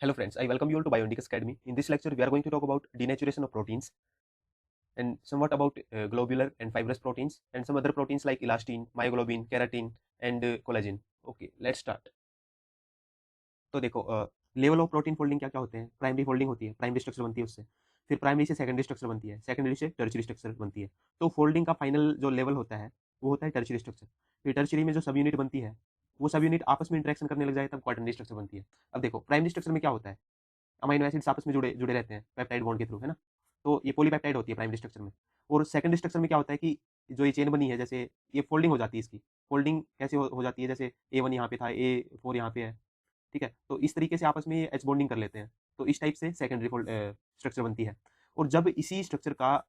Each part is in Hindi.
Hello friends, I welcome you all to Bioindicus Academy. In this lecture, we are going to talk about denaturation of proteins and somewhat about globular and fibrous proteins and some other proteins like elastin, myoglobin, keratin and collagen. Okay, let's start. तो देखो लेवल ऑफ प्रोटीन फोल्डिंग क्या क्या होते हैं। प्राइमरी फोल्डिंग होती है, प्राइमरी स्ट्रक्चर बनती है उससे, फिर प्राइमरी से सेकेंडरी स्ट्रक्चर बनती है, सेकेंडरी से टर्शियरी स्ट्रक्चर बनती है। तो फोल्डिंग का फाइनल जो लेवल होता है वो होता है टर्शियरी स्ट्रक्चर। फिर टर्शियरी में जो सब यूनिट बनती है वो सब यूनिट आपस में इंटरेक्शन करने लग जाए तब क्वाटरनरी स्ट्रक्चर बनती है। अब देखो प्राइमरी स्ट्रक्चर में क्या होता है, अमाइनो एसिड्स आपस में जुड़े जुड़े रहते हैं पेप्टाइड बॉन्ड के थ्रू, है ना। तो ये पॉलीपेप्टाइड होती है प्राइमरी स्ट्रक्चर में। और सेकेंडरी स्ट्रक्चर में क्या होता है कि जो ये चेन बनी है, जैसे ये फोल्डिंग हो जाती है इसकी। फोल्डिंग कैसे हो जाती है, जैसे A1 यहाँ पे था, A4 यहाँ पे है, ठीक है। तो इस तरीके से आपस में ये एच बॉन्डिंग कर लेते हैं। तो इस टाइप से सेकेंडरी स्ट्रक्चर बनती है। और जब इसी स्ट्रक्चर का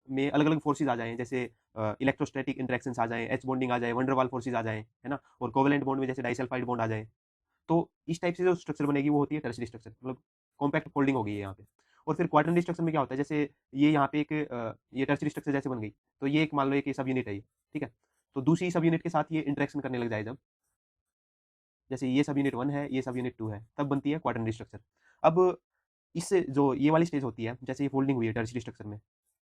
में अलग अलग फोर्सेज आ जाएं, जैसे इलेक्ट्रोस्टैटिक इंटरेक्शंस आ जाएं, एच बॉन्डिंग आ जाए, वंडरवाल फोर्सेज आ जाएं, है ना, और कोवेलेंट बॉन्ड में जैसे डाइसल्फाइड बॉन्ड आ जाए, तो इस टाइप से जो स्ट्रक्चर बनेगी वो होती है टर्शियरी स्ट्रक्चर, मतलब कॉम्पैक्ट फोल्डिंग होगी यहाँ पे। और फिर क्वाटरनरी स्ट्रक्चर में क्या होता है, जैसे ये यहाँ पे एक ये टर्शियरी स्ट्रक्चर जैसे बन गई, तो ये एक मान लो एक सब यूनिट है ये, ठीक है। तो दूसरी सब यूनिट के साथ ये इंटरेक्शन करने लग जाए जब, जैसे ये सब यूनिट 1 है, ये सब यूनिट 2 है, तब बनती है क्वाटरनरी स्ट्रक्चर। अब इससे जो ये वाली स्टेज होती है, जैसे ये फोल्डिंग हुई है टर्शियरी स्ट्रक्चर में,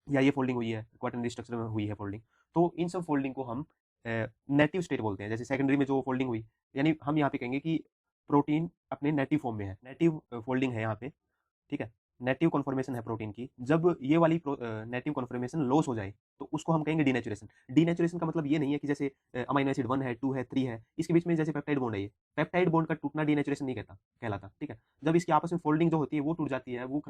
या ये फोल्डिंग हुई है क्वाटरनरी स्ट्रक्चर में हुई है फोल्डिंग, तो इन सब फोल्डिंग को हम नेटिव स्टेट बोलते हैं। जैसे सेकेंडरी में जो फोल्डिंग हुई, यानी हम यहाँ पे कहेंगे कि प्रोटीन अपने नेटिव फॉर्म में है, नेटिव फोल्डिंग है यहाँ पे, ठीक है। नेटिव कॉन्फॉर्मेशन है प्रोटीन की। जब ये वाली नेटिव कॉन्फॉर्मेशन लॉस हो जाए तो उसको हम कहेंगे डीनेचुरेशन। डीनेचुरेशन का मतलब ये नहीं है कि जैसे अमाइनो एसिड 1 है, 2 है, 3 है, इसके बीच में जैसे पेप्टाइड बॉन्ड है, ये पेप्टाइड बॉन्ड का टूटना डीनेचुरेशन नहीं कहलाता, ठीक है। जब इसकी आपस में फोल्डिंग जो होती है वो टूट जाती है, वो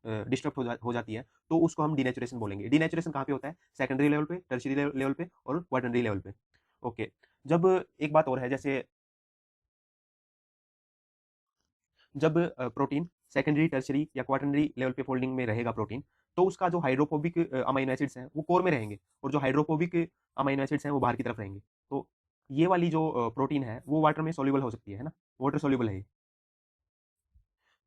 डिस्टर्ब हो जाती है, तो उसको हम डीनेचुरेशन बोलेंगे। डीनेचुरेशन कहाँ पे होता है, सेकेंडरी लेवल पे, टर्शियरी लेवल पे और क्वाटरनरी लेवल पे। ओके। जब एक बात और है, जैसे जब प्रोटीन सेकेंडरी टर्शियरी या क्वाटरनरी लेवल पे फोल्डिंग में रहेगा प्रोटीन, तो उसका जो हाइड्रोफोबिक अमाइनो एसिड्स हैं वो कोर में रहेंगे, और जो हाइड्रोफोबिक अमाइनो एसिड्स हैं वो बाहर की तरफ रहेंगे। तो ये वाली जो प्रोटीन है वो वाटर में सोल्यूबल हो सकती है ना, वाटर सोल्यूबल है ये।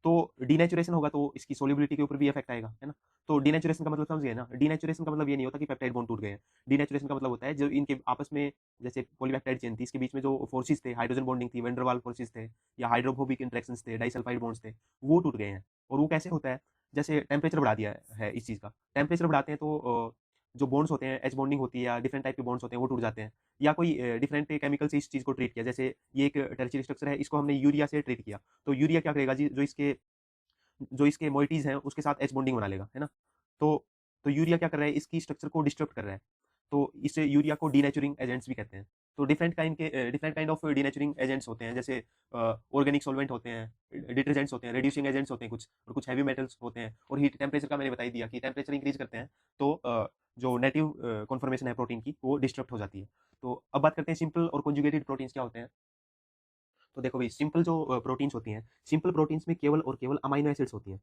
तो डीनेचुरेशन होगा तो इसकी सोल्युबिलिटी के ऊपर भी इफेक्ट आएगा, है ना। तो डीनेचुरेशन का मतलब समझ गए ना। डीनेचुरेशन का मतलब ये नहीं होता कि पेप्टाइड बॉन्ड टूट गए हैं। डीनेचुरेशन का मतलब होता है जो इनके आपस में, जैसे पॉलीपेप्टाइड चेन थी, इसके बीच में जो फोर्सेस थे, हाइड्रोजन बॉन्डिंग थी, वेंडरवाल फोर्सेस थे, या हाइड्रोफोबिक इंटरेक्शंस थे, डाइसल्फाइड बॉन्ड्स थे, वो टूट गए हैं। और वो कैसे होता है, जैसे टेम्परेचर बढ़ा दिया है इस चीज़ का। टेम्परेचर बढ़ाते हैं तो जो बॉन्ड्स होते हैं, एच बॉन्डिंग होती है या डिफरेंट टाइप के बॉन्ड्स होते हैं, वो टूट जाते हैं। या कोई डिफरेंट केमिकल से इस चीज़ को ट्रीट किया, जैसे ये एक टर्शियरी स्ट्रक्चर है, इसको हमने यूरिया से ट्रीट किया, तो यूरिया क्या करेगा जी, जो इसके मोइटीज हैं उसके साथ एच बॉन्डिंग बना लेगा, है ना। तो तो यूरिया क्या कर रहा है, इसकी स्ट्रक्चर को डिस्टर्ब कर रहा है। तो इस यूरिया को डीनेचुरिंग एजेंट्स भी कहते हैं। तो डिफरेंट काइंड ऑफ डीनेचुरिंग एजेंट्स होते हैं, जैसे ऑर्गेनिक सॉल्वेंट होते हैं, डिटर्जेंट्स होते हैं, रिड्यूसिंग एजेंट्स होते हैं कुछ, और कुछ हैवी मेटल्स होते हैं। और हीट टेम्परेचर का मैंने बता ही दिया कि टेम्परेचर इंक्रीज करते हैं तो जो नेटिव कॉन्फॉर्मेशन है प्रोटीन की वो डिस्टर्ब हो जाती है। तो अब बात करते हैं सिंपल और कॉन्जुगेटेड प्रोटीन्स क्या होते हैं। तो देखो भाई, सिंपल जो प्रोटीन्स होती हैं, सिंपल प्रोटीन्स में केवल और केवल अमाइनो एसिड्स होती हैं।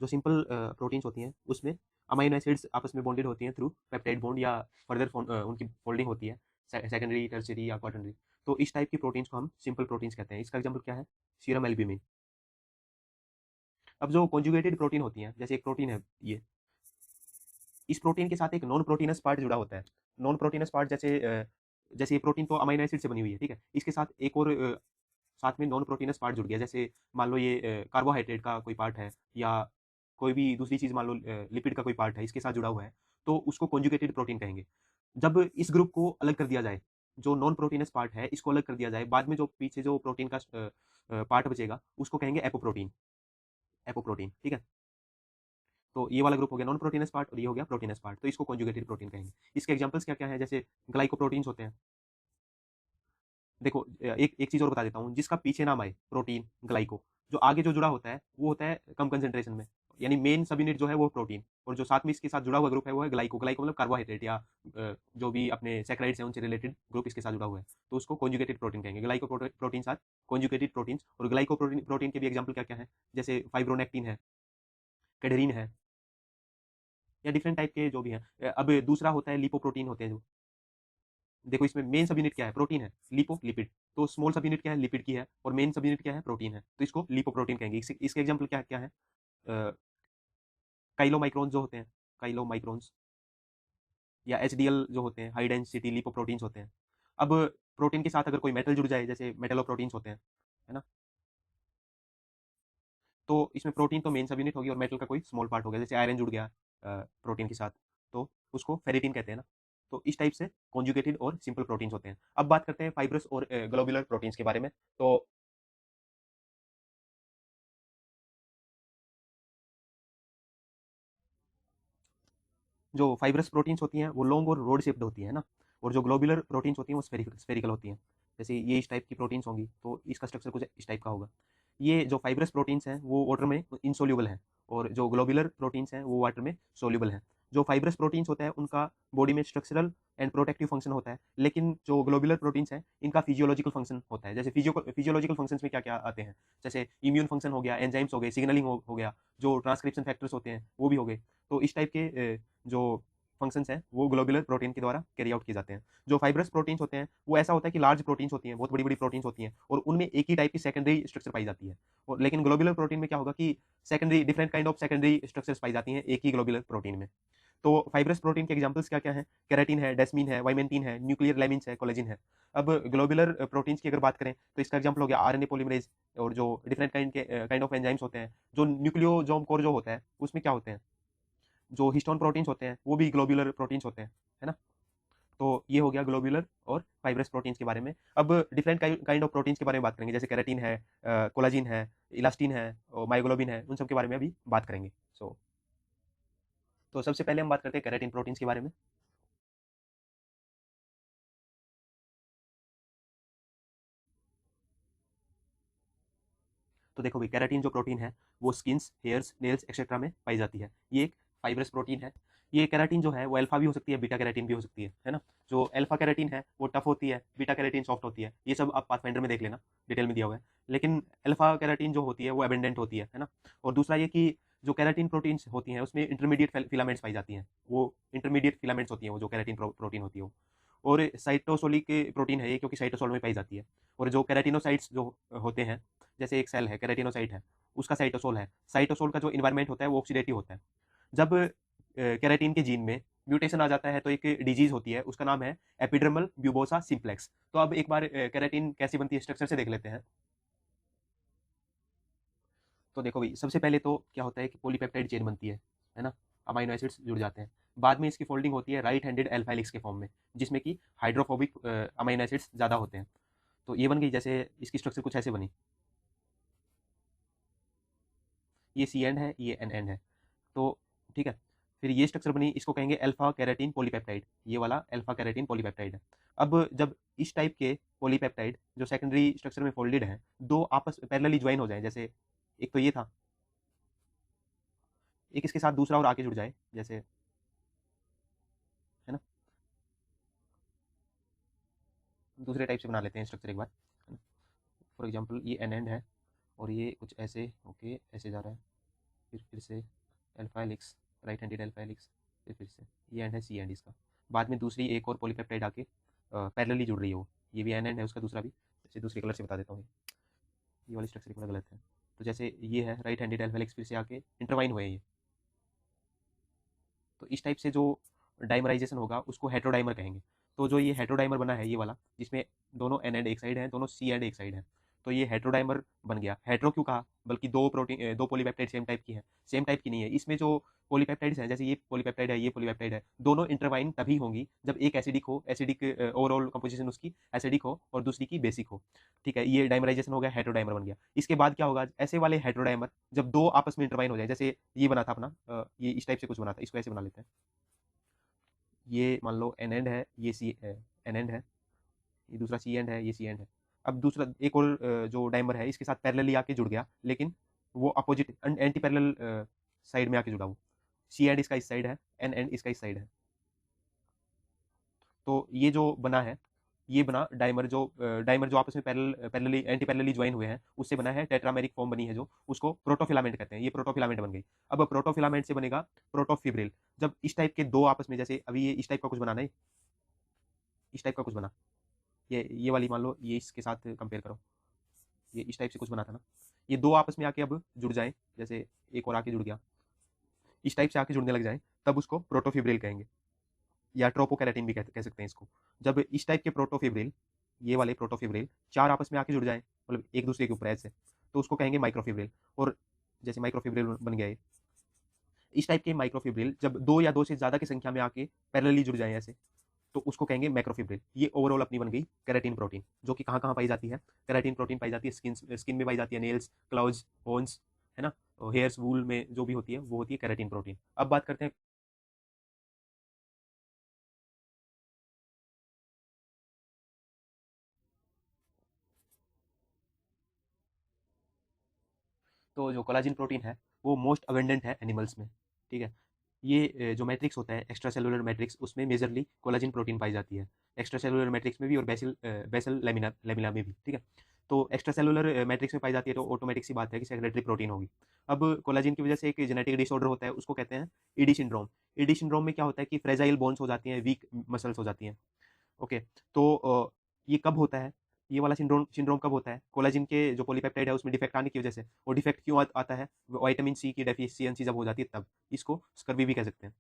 जो सिंपल प्रोटीन्स होती हैं उसमें अमाइनो एसिड्स आपस में बॉन्डेड होती हैं थ्रू पेप्टाइड बॉन्ड, या फर्दर उनकी फोल्डिंग होती है सेकेंडरी, टर्शियरी या क्वाटरनरी। तो इस टाइप की प्रोटीन्स को हम सिंपल प्रोटीन्स कहते हैं। इसका एग्जांपल क्या है, सीरम एल्ब्यूमिन। अब जो कॉन्जुगेटेड प्रोटीन होती हैं, जैसे एक प्रोटीन है ये, इस प्रोटीन के साथ एक नॉन प्रोटीनस पार्ट जुड़ा होता है। नॉन प्रोटीनस पार्ट जैसे जैसे ये प्रोटीन तो अमाइनो एसिड से बनी हुई है, ठीक है। इसके साथ एक और साथ में नॉन प्रोटीनस पार्ट जुड़ गया, जैसे मान लो ये कार्बोहाइड्रेट का कोई पार्ट है, या कोई भी दूसरी चीज़ मान लो लिपिड का कोई पार्ट है, इसके साथ जुड़ा हुआ है, तो उसको कॉन्जुगेटेड प्रोटीन कहेंगे। जब इस ग्रुप को अलग कर दिया जाए, जो नॉन प्रोटीनस पार्ट है इसको अलग कर दिया जाए, बाद में जो पीछे जो प्रोटीन का पार्ट बचेगा उसको कहेंगे एपोप्रोटीन। एपोप्रोटीन, ठीक है। तो ये वाला ग्रुप हो गया नॉन प्रोटीनस पार्ट, और ये हो गया प्रोटीनस पार्ट, तो इसको कॉन्जुगेटेड प्रोटीन कहेंगे। इसके एग्जांपल्स क्या क्या है, जैसे ग्लाइकोप्रोटीन्स होते हैं। देखो एक एक चीज़ और बता देता हूँ, जिसका पीछे नाम आए प्रोटीन, ग्लाइको, जो आगे जो जुड़ा होता है वो होता है कम कंसंट्रेशन में, यानी मेन सब यूनिट जो है वो प्रोटीन, और जो साथ में इसके साथ जुड़ा हुआ ग्रुप है वो है ग्लाइको। ग्लाइको मतलब कार्बोहाइड्रेट या जो भी अपने सैकराइड्स हैं उनसे रिलेटेड ग्रुप इसके साथ जुड़ा हुआ है, तो उसको कॉन्जुगेटेड प्रोटीन कहेंगे। ग्लाइको प्रोटीन साथ कॉन्जुगेटेड प्रोटीन। और ग्लाइको प्रोटीन के भी एग्जाम्पल क्या क्या है, जैसे फाइब्रोनेक्टिन है, कैडरीन है, या डिफरेंट टाइप के जो भी हैं। अब दूसरा होता है लिपोप्रोटीन होते हैं जो, देखो इसमें मेन सब यूनिट क्या है, प्रोटीन है, लिपो लिपिड। तो स्मॉल सब यूनिट क्या है, लिपिड की है, और मेन सब यूनिट क्या है, प्रोटीन है, तो इसको लिपोप्रोटीन कहेंगे। इसके एग्जांपल क्या क्या है, काइलोमाइक्रोन्स जो होते हैं, काइलोमाइक्रोन्स, या एचडीएल जो होते हैं, हाई डेंसिटी लिपोप्रोटीन्स होते हैं। अब प्रोटीन के साथ अगर कोई मेटल जुड़ जाए, जैसे मेटलोप्रोटीन्स होते हैं, है ना। तो इसमें प्रोटीन तो मेन सब यूनिट होगी और मेटल का कोई स्मॉल पार्ट हो गया, जैसे आयरन जुड़ गया प्रोटीन के साथ तो उसको फेरिटिन कहते हैं ना। तो इस टाइप से कॉन्जुगेटेड और सिंपल प्रोटीन्स होते हैं। अब बात करते हैं फाइब्रस और ग्लोबुलर प्रोटीन्स के बारे में। तो जो फाइब्रस प्रोटीन्स होती हैं वो लॉन्ग और रोड शेप्ड होती है ना, और जो ग्लोबुलर प्रोटीन्स होती हैं वो स्फेरिकल होती हैं। जैसे ये इस टाइप की प्रोटीन्स होंगी तो इसका स्ट्रक्चर कुछ इस टाइप का होगा। ये जो फाइब्रस प्रोटीन्स हैं वो वाटर में इनसोल्यूबल हैं, और जो ग्लोबुलर प्रोटीन्स हैं वो वाटर में सोल्यूबल हैं। जो फाइब्रस प्रोटीन्स होता है उनका बॉडी में स्ट्रक्चरल एंड प्रोटेक्टिव फंक्शन होता है, लेकिन जो ग्लोबुलर प्रोटीन्स हैं इनका फिजियोलॉजिकल फंक्शन होता है। जैसे फिजियोलॉजिकल फंक्शंस में क्या क्या आते हैं, जैसे इम्यून फंक्शन हो गया, एंजाइम्स हो गए, सिग्नलिंग हो गया, जो ट्रांसक्रिप्शन फैक्टर्स होते हैं वो भी हो गए। तो इस टाइप के जो फंक्शंस हैं वो ग्लोबुलर प्रोटीन के द्वारा कैरी आउट किए जाते हैं। जो फाइब्रस प्रोटीन्स होते हैं वो ऐसा होता है कि लार्ज प्रोटीन्स होती हैं, बहुत बड़ी बड़ी प्रोटीन्स होती हैं, और उनमें एक ही टाइप की सेकेंडरी स्ट्रक्चर पाई जाती है। और लेकिन ग्लोबुलर प्रोटीन में क्या होगा कि secondary different kind of secondary structures पाई जाती हैं एक ही ग्लोबुलर प्रोटीन में। तो फाइब्रस प्रोटीन के एग्जांपल्स क्या क्या हैं, केराटिन है, डेस्मीन है, वाइमेंटिन है, न्यूक्लियर लेमिन्स है, कोलेजिन है। अब ग्लोबुलर प्रोटीन्स की अगर बात करें तो इसका एग्जांपल हो गया आरएनए पॉलीमरेज, और जो डिफरेंट काइंड ऑफ एंजाइम्स होते हैं। जो न्यूक्लियोजोम कोर जो होता है उसमें क्या होते हैं, जो हिस्टोन प्रोटीन्स होते हैं वो भी ग्लोबुलर प्रोटीन्स होते हैं, है ना। तो ये हो गया ग्लोबुलर और फाइब्रस प्रोटीन्स के बारे में। अब डिफरेंट काइंड ऑफ प्रोटीन्स के बारे में बात करेंगे, जैसे केराटिन है, कोलाजिन है, इलास्टिन है और मायोग्लोबिन है, उन सब के बारे में अभी बात करेंगे। तो सबसे पहले हम बात करते हैं केराटिन प्रोटीन्स के बारे में। तो देखो भाई, केराटिन जो प्रोटीन है वो स्किन्स, हेयर्स, नेल्स एक्सेट्रा में पाई जाती है। ये एक फाइब्रस प्रोटीन है। ये केराटिन जो है वो अल्फा भी हो सकती है, बीटा कैरेटिन भी हो सकती है ना। जो अल्फा कैरेटिन है वो टफ होती है, बीटा कैरेटिन सॉफ्ट होती है। ये सब आप पाथफाइंडर में देख लेना, डिटेल में दिया हुआ है। लेकिन अल्फा कैरेटिन जो होती है वो एबेंडेंट होती है ना। और दूसरा ये कि जो केराटिन प्रोटीन्स होती हैं उसमें इंटरमीडिएट फिलामेंट्स पाई जाती हैं। वो इंटरमीडिएट फिलामेंट्स होती हैं वो जो केराटिन प्रोटीन होती है वो। और साइटोसोलिक प्रोटीन है ये, क्योंकि साइटोसोल में पाई जाती है। और जो केराटिनोसाइट्स जो होते हैं, जैसे एक सेल है केराटिनोसाइट है, उसका साइटोसोल है। साइटोसोल का जो इन्वायरमेंट होता है वो ऑक्सीडेटिव होता है। जब केराटिन के जीन में म्यूटेशन आ जाता है तो एक डिजीज होती है, उसका नाम है एपिडर्मल ब्यूबोसा सिंप्लेक्स। तो अब एक बार केराटिन कैसी बनती है स्ट्रक्चर से देख लेते हैं। तो देखो भाई, सबसे पहले तो क्या होता है कि पॉलीपेप्टाइड चेन बनती है ना। अमाइनो एसिड्स जुड़ जाते हैं। बाद में इसकी फोल्डिंग होती है राइट हैंडेड एल्फा हेलिक्स के फॉर्म में, जिसमें कि हाइड्रोफोबिक अमाइनो एसिड्स ज़्यादा होते हैं। तो ये बन गई, जैसे इसकी स्ट्रक्चर कुछ ऐसे बनी। ये सी एंड है, ये एन एंड है। तो ठीक है, फिर ये स्ट्रक्चर बनी, इसको कहेंगे अल्फा कैरेटिन पॉलीपेप्टाइड। ये वाला अल्फा कैरेटिन पॉलीपेप्टाइड है। अब जब इस टाइप के पॉलीपेप्टाइड जो सेकेंडरी स्ट्रक्चर में फोल्डेड हैं, दो आपस पैरेलली ज्वाइन हो जाए, जैसे एक तो ये था, एक इसके साथ दूसरा और आके जुड़ जाए, जैसे, है ना। दूसरे टाइप से बना लेते हैं स्ट्रक्चर एक बार। फॉर एग्जांपल ये एन एंड है और ये कुछ ऐसे ओके ऐसे जा रहा है, फिर से alpha helix, right handed alpha helix, फिर से ये एंड है सी एंड इसका। बाद में दूसरी एक और पॉलीपेप्टाइड आके पैरेलली जुड़ रही है वो, ये भी एन एंड है उसका दूसरा भी। जैसे दूसरे कलर से बता देता हूँ, ये वाली स्ट्रक्चर थोड़ा गलत है। तो जैसे ये है राइट हैंडेड अल्फा हेलिक्स, फिर से आके इंटरवाइन हुए हैं ये। तो इस टाइप से जो डाइमराइजेशन होगा उसको हेटेरोडाइमर कहेंगे। तो जो ये हेटेरोडाइमर बना है ये वाला, जिसमें दोनों एन एंड एक साइड है, दोनों सी एंड एक साइड है, तो ये हेटेरोडाइमर बन गया। हेटेरो क्यों कहा, बल्कि दो प्रोटीन, दो पॉलीपेप्टाइड सेम टाइप की है, सेम टाइप की नहीं है। इसमें जो पॉलीपेप्टाइड्स हैं, जैसे ये पॉलीपेप्टाइड है, ये पॉलीपेप्टाइड है, दोनों इंटरवाइन तभी होंगी जब एक एसिडिक हो, एसिडिक ओवरऑल कंपोजिशन उसकी एसिडिक हो और दूसरी की बेसिक हो। ठीक है, ये डाइमराइजेशन हो गया, हेटेरोडाइमर बन गया। इसके बाद क्या होगा, ऐसे वाले हेटेरोडाइमर जब दो आपस में इंटरवाइन हो जाए, जैसे ये बना था अपना, ये इस टाइप से कुछ बना था, इसको ऐसे बना लेते हैं। ये मान लो एन एंड है, ये सी एन एंड है, ये दूसरा सी एंड है, ये सी एंड है। अब दूसरा एक और जो डाइमर है इसके साथ पैरेलली आके जुड़ गया, लेकिन वो अपोजिट एंटी पैरेलल साइड में आके जुड़ा, वो सी एंड इसका इस साइड है, एन एंड इसका इस साइड है। तो ये जो बना है, ये बना डाइमर जो आपस में पैरेलली एंटी पैरेलली ज्वाइन हुए हैं, उससे बना है टेट्रामेरिक फॉर्म बनी है, जो उसको प्रोटोफिलामेंट कहते हैं। ये प्रोटोफिलामेंट बन गई। अब प्रोटोफिलामेंट से बनेगा प्रोटोफिब्रिल। जब इस टाइप के दो आपस में, जैसे अभी ये इस टाइप का कुछ बना नहीं, इस टाइप का कुछ बना, ये वाली मान लो, ये इसके साथ कंपेयर करो, ये इस टाइप से कुछ बना था ना। ये दो आपस में आके अब जुड़ जाए, जैसे एक और आके जुड़ गया, इस टाइप से आके जुड़ने लग जाए, तब उसको प्रोटोफिब्रिल कहेंगे, या ट्रोपोकेराटिन भी कह सकते हैं इसको। जब इस टाइप के प्रोटोफिब्रिल, ये वाले प्रोटोफिब्रिल चार आपस में आके जुड़ जाए, मतलब एक दूसरे के ऊपर ऐसे, तो उसको कहेंगे माइक्रोफिब्रिल। और जैसे माइक्रोफिब्रिल बन गया है। इस टाइप के माइक्रोफिब्रिल जब दो या दो से ज्यादा की संख्या में आके पैरेलली जुड़ जाए ऐसे, तो उसको कहेंगे मैक्रोफिब्रिल। ये ओवरऑल अपनी बन गई केराटिन प्रोटीन, जो कि कहाँ कहाँ पाई जाती है? केराटिन प्रोटीन पाई जाती है स्किन में पाई जाती है, नेल्स, क्लाउज, बोन्स, है ना, हेयर्स, वूल में जो भी होती है वो होती है केराटिन प्रोटीन। अब बात करते हैं तो जो कोलाजिन प्रोटीन है वो मोस्ट अबेंडेंट है एनिमल्स में, ठीक है। ये जो मैट्रिक्स होता है एक्स्ट्रा सेलुलर मैट्रिक्स, उसमें मेजरली कोलाजिन प्रोटीन पाई जाती है, एक्स्ट्रा सेलुलर मैट्रिक्स में भी और बेसल बेसल लेमिना लेमिना में भी, ठीक है। तो एक्स्ट्रा सेलुलर मैट्रिक्स में पाई जाती है तो ऑटोमेटिक सी बात है कि सेक्रेटरी प्रोटीन होगी। अब कोलाजिन की वजह से एक जेनेटिक डिसऑर्डर होता है, उसको कहते हैं ईडी सिंड्रोम। ईडी सिंड्रोम में क्या होता है कि फ्रेजाइल बोन्स हो जाती हैं, वीक मसल्स हो जाती हैं। ओके, तो ये कब होता है? ये वाला सिंड्रोम सिंड्रोम कब होता है? कोलेजन के जो पॉलीपेप्टाइड है उसमें डिफेक्ट आने की वजह से। वो डिफेक्ट क्यों आता है? विटामिन सी की डेफिशिएंसी जब हो जाती है तब। इसको स्कर्वी भी कह सकते हैं।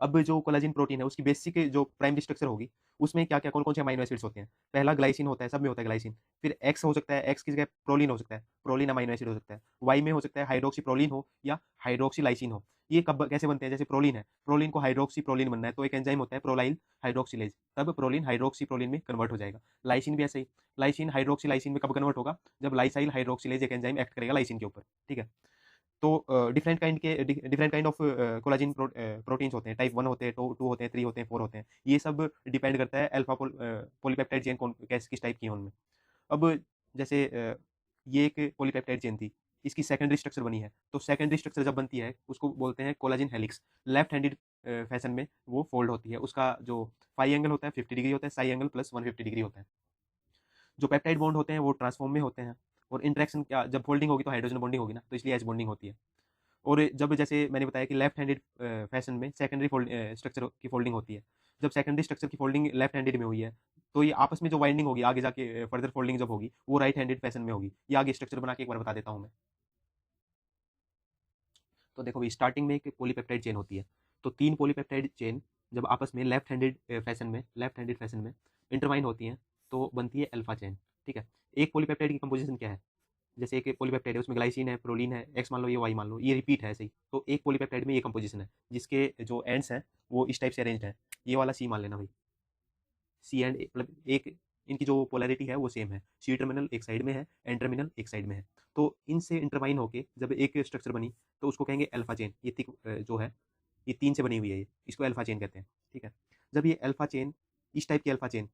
अब जो कोलेजन प्रोटीन है उसकी बेसिक जो प्राइमरी स्ट्रक्चर होगी, उसमें क्या क्या कौन कौन से अमाइनो एसिड्स होते हैं? पहला ग्लाइसिन होता है, सब में होता है ग्लाइसिन। फिर एक्स हो सकता है, एक्स की जगह प्रोलीन हो सकता है, प्रोलीन अमाइनो एसिड हो सकता है। वाई में हो सकता है हाइड्रोक्सी प्रोलीन हो या हाइड्रोक्सी लाइसिन हो। ये कब कैसे बनते हैं? जैसे प्रोलीन है, प्रोलीन को हाइड्रोक्सी प्रोलीन बनना है तो एक एंजाइम होता है प्रोलाइल हाइड्रोक्सिलेज, तब प्रोलीन हाइड्रोक्सी प्रोलीन में कन्वर्ट हो जाएगा। लाइसिन भी ऐसे ही, लाइसिन हाइड्रोक्सी लाइसिन में कब कन्वर्ट होगा? जब लाइसाइल हाइड्रोक्सिलेज एक एंजाइम एक्ट करेगा लाइसिन के ऊपर, ठीक है। तो different kind of collagen proteins होते हैं, टाइप 1 होते हैं, 2 होते हैं, 3 होते हैं, 4 होते हैं। ये सब डिपेंड करता है अल्फा पॉलीपेप्टाइड चेन कौन किस टाइप की है उनमें। अब जैसे ये एक पॉलीपेप्टाइड चेन थी, इसकी सेकेंडरी स्ट्रक्चर बनी है, तो सेकेंडरी स्ट्रक्चर जब बनती है उसको बोलते हैं collagen helix. Left handed fashion में वो फोल्ड होती है, उसका जो फाई एंगल होता है 50 डिग्री होता है, साई एंगल प्लस 150 डिग्री होता है। जो पेप्टाइड बॉन्ड होते हैं वो ट्रांसफॉर्म में होते हैं, और इंटरेक्शन क्या, जब फोल्डिंग होगी तो हाइड्रोजन बॉन्डिंग होगी ना, तो इसलिए एच बॉन्डिंग होती है। और जब जैसे मैंने बताया कि लेफ्ट हैंडेड फैशन में सेकेंडरी स्ट्रक्चर की फोल्डिंग होती है, जब सेकेंडरी स्ट्रक्चर की फोल्डिंग लेफ्ट हैंडेड में हुई है, तो ये आपस में जो वाइंडिंग होगी आगे जाके फर्दर फोल्डिंग जब होगी वो राइट हैंडेड फैशन में होगी। ये आगे स्ट्रक्चर बना के एक बार बता देता हूँ मैं। तो देखो भाई, स्टार्टिंग में एक पॉलीपेप्टाइड चेन होती है, तो 3 पॉलीपेप्टाइड चेन जब आपस में लेफ्ट हैंडेड फैशन में इंटरवाइन होती हैं तो बनती है अल्फा चेन, ठीक है। एक पॉलीपेप्टाइड की कंपोजिशन क्या है? जैसे एक पॉलीपेप्टाइड है उसमें ग्लाइसिन है, प्रोलीन है, एक्स मान लो, ये वाई मान लो, ये रिपीट है ऐसे ही। तो एक पॉलीपेप्टाइड में ये कंपोजिशन है जिसके जो एंड्स हैं वो इस टाइप से अरेंज्ड है। ये वाला सी मान लेना भाई, सी एंड मतलब एक, इनकी जो पोलैरिटी है वो सेम है। सी टर्मिनल एक साइड में है, एन टर्मिनल एक साइड में है। तो इनसे इंटरवाइन होके जब एक स्ट्रक्चर बनी तो उसको कहेंगे अल्फा चेन। ये जो है ये 3 से बनी हुई है, ये इसको अल्फा चेन कहते हैं, ठीक है। जब ये अल्फा चेन, इस टाइप की अल्फा चेन,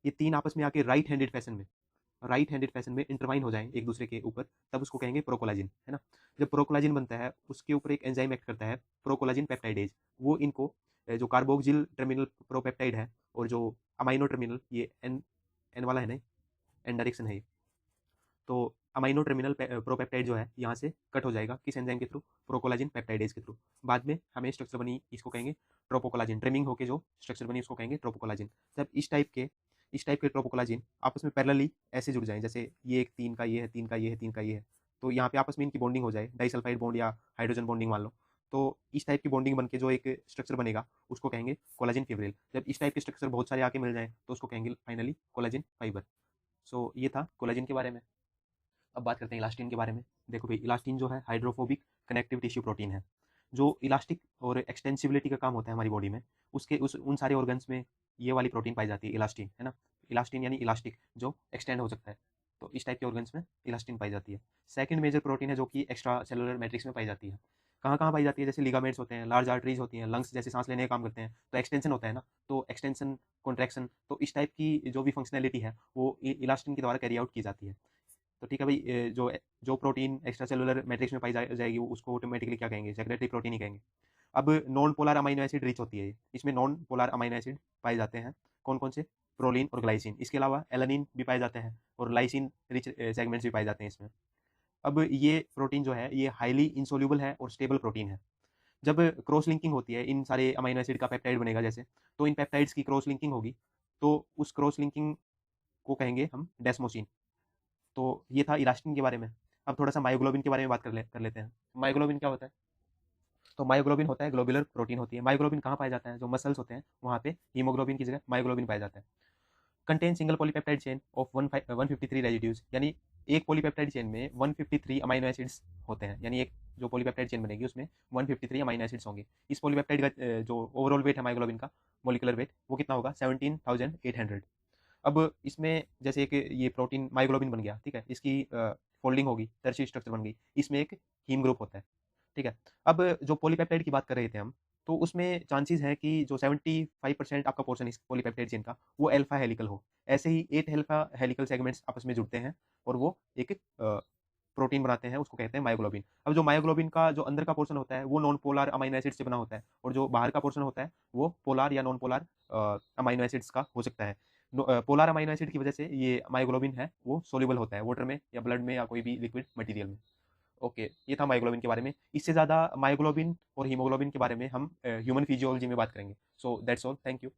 ये 3 आपस में आके राइट हैंडेड फैशन में इंटरवाइन हो जाएं एक दूसरे के ऊपर, तब उसको कहेंगे प्रोकोलाजिन, है ना। जब प्रोकोलाजिन बनता है उसके ऊपर एक एंजाइम एक्ट करता है प्रोकोलाजिन पेप्टाइडेज। वो इनको जो कार्बोक्सिल टर्मिनल प्रोपेप्टाइड है और जो अमाइनो टर्मिनल, ये एन एन वाला है ना, एन डायरेक्शन है ये, तो अमाइनो टर्मिनल प्रोपेप्टाइड जो है यहाँ से कट हो जाएगा किस एंजाइम के थ्रू? प्रोकोलाजिन पेप्टाइडेज के थ्रू। बाद में हमें स्ट्रक्चर बनी, इसको कहेंगे ट्रोपोकोलाजिन। ट्रिमिंग होके जो स्ट्रक्चर बनी उसको कहेंगे ट्रोपोकोलाजिन। जब इस टाइप के ट्रोपोकोलाजिन आपस में पैरेलली ऐसे जुड़ जाएं, जैसे ये एक 3 का ये है, 3 का ये है, 3 का ये है, तो यहाँ पे आपस में इनकी बॉन्डिंग हो जाए, डाइसल्फाइड बॉन्ड या हाइड्रोजन बॉन्डिंग मान लो, तो इस टाइप की बॉन्डिंग बन के जो एक स्ट्रक्चर बनेगा उसको कहेंगे कोलाजिन फिब्रिल। जब इस टाइप के स्ट्रक्चर बहुत सारे आके मिल जाएं तो उसको कहेंगे फाइनली कोलाजिन फाइबर। सो ये था कोलाजिन के बारे में। अब बात करते हैं इलास्टिन के बारे में। देखो भाई, इलास्टिन जो है हाइड्रोफोबिक कनेक्टिव टिश्यू प्रोटीन है, जो इलास्टिक और एक्सटेंसिबिलिटी का काम होता है हमारी बॉडी में, उसके उन सारे ऑर्गन्स में ये वाली प्रोटीन पाई जाती है, इलास्टिन, है ना। इलास्टिन यानी इलास्टिक, जो एक्सटेंड हो सकता है, तो इस टाइप के ऑर्गन्स में इलास्टिन पाई जाती है। सेकंड मेजर प्रोटीन है जो कि एक्स्ट्रा सेलुलर मैट्रिक्स में पाई जाती है। कहाँ कहाँ पाई जाती है? जैसे लिगामेंट्स होते हैं, लार्ज आर्टरीज होती हैं, लंग्स जैसे सांस लेने का काम करते हैं, तो एक्सटेंशन होता है ना, तो एक्सटेंशन, कॉन्ट्रैक्शन, तो इस टाइप की जो भी फंक्शनैलिटी है वो इलास्टिन के द्वारा कैरी आउट की जाती है। तो ठीक है भाई, जो जो प्रोटीन एक्स्ट्रा सेलुलर मैट्रिक्स में पाई जाएगी उसको ऑटोमेटिकली क्या कहेंगे? सेक्रेटरी प्रोटीन ही कहेंगे। अब non polar amino acid rich होती है ये, इसमें नॉन पोलर अमाइनो एसिड पाए जाते हैं। कौन कौन से? प्रोलीन और ग्लाइसिन। इसके अलावा एलानिन भी पाए जाते हैं और लाइसिन रिच सेगमेंट्स भी पाए जाते हैं इसमें। अब ये प्रोटीन जो है ये हाईली इंसोल्यूबल है और स्टेबल प्रोटीन है। जब क्रॉस लिंकिंग होती है इन सारे अमाइनो एसिड का पेप्टाइड बनेगा जैसे, तो इन पेप्टाइड्स की क्रॉस लिंकिंग होगी, तो उस क्रॉस लिंकिंग को कहेंगे हम डेस्मोसिन। तो ये था इलास्टिन के बारे में। अब थोड़ा सा मायोग्लोबिन के बारे में बात कर लेते हैं। मायोग्लोबिन क्या होता है? तो मायोग्लोबिन होता है ग्लोबुलर प्रोटीन होती है। मायोग्लोबिन कहाँ पाया जाता है? जो मसल्स होते हैं वहाँ पे हीमोग्लोबिन की जगह मायोग्लोबिन पाया जाता है। Contain single polypeptide chain of 153 residues, यानी एक पॉलीपेप्टाइड चेन में 153 अमाइनो एसिड्स होते हैं, यानी एक जो पॉलीपेप्टाइड चेन बनेगी उसमें 153 अमाइनो एसिड्स होंगे। इस पॉलीपेप्टाइड का जो ओवरऑल वेट है मायोग्लोबिन का, मोलिकुलर वेट, वो कितना होगा? 17,800। अब इसमें जैसे एक ये प्रोटीन मायोग्लोबिन बन गया, ठीक है, इसकी फोल्डिंग होगी, टर्शियरी स्ट्रक्चर बन गई, इसमें एक हीम ग्रुप होता है, ठीक है। अब जो पॉलीपेप्टाइड की बात कर रहे थे हम, तो उसमें चांसेस है कि जो 75% आपका पोर्शन इस पॉलीपेप्टाइड चेन का वो अल्फा हेलिकल हो। ऐसे ही 8 अल्फा हेलिकल सेगमेंट्स आपस में जुड़ते हैं और वो एक प्रोटीन बनाते हैं, उसको कहते हैं मायोग्लोबिन। अब जो मायोग्लोबिन का जो अंदर का पोर्शन होता है वो नॉन पोलर अमाइनो एसिड से बना होता है, और जो बाहर का पोर्शन होता है वो पोलर या नॉन पोलर अमाइनो एसिड्स का हो सकता है। पोलर अमाइनो एसिड की वजह से ये मायोग्लोबिन है वो सोल्यूबल होता है वाटर में या ब्लड में या कोई भी लिक्विड मटेरियल में। ओके, ये था मायोग्लोबिन के बारे में। इससे ज़्यादा मायोग्लोबिन और हीमोग्लोबिन के बारे में हम ह्यूमन फिजियोलॉजी में बात करेंगे। So that's all, thank you.